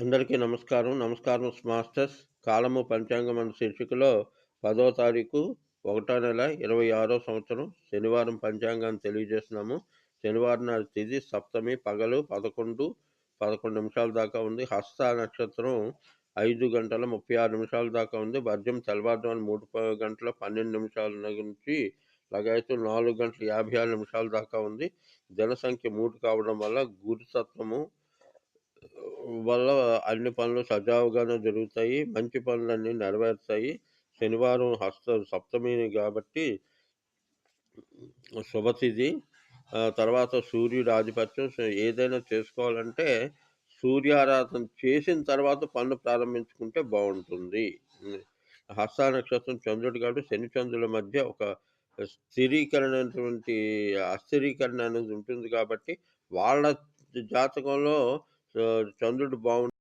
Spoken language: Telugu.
అందరికీ నమస్కారం. నమస్కారం మాస్టర్స్. కాలము పంచాంగం అనే శీర్షికలో 10వ తారీఖు, ఒకటో నెల, 26వ సంవత్సరం శనివారం పంచాంగాన్ని తెలియజేస్తున్నాము. శనివారం నాటి తిథి సప్తమి, పగలు 11 నిమిషాల దాకా ఉంది. హస్త నక్షత్రం 5 గంటల 36 నిమిషాల దాకా ఉంది. వర్జం తెల్లవారుజామున 3 గంటల 12 నిమిషాల నుంచి లగాయతు 4 గంటల 56 నిమిషాల దాకా ఉంది. జనసంఖ్య 3 కావడం వల్ల గురుతత్వము వల్ల అన్ని పనులు సజావుగానే జరుగుతాయి. మంచి పనులన్నీ నెరవేరుతాయి. శనివారం సప్తమి కాబట్టి శుభతిథి. తర్వాత సూర్యుడి ఆధిపత్యం. ఏదైనా చేసుకోవాలంటే సూర్యారాధన చేసిన తర్వాత పనులు ప్రారంభించుకుంటే బావుంటుంది. హస్త నక్షత్రం చంద్రుడు కాబట్టి శని చంద్రుల మధ్య ఒక అస్థిరీకరణ అనేది ఉంటుంది కాబట్టి వాళ్ళ జాతకంలో చంద్రుడు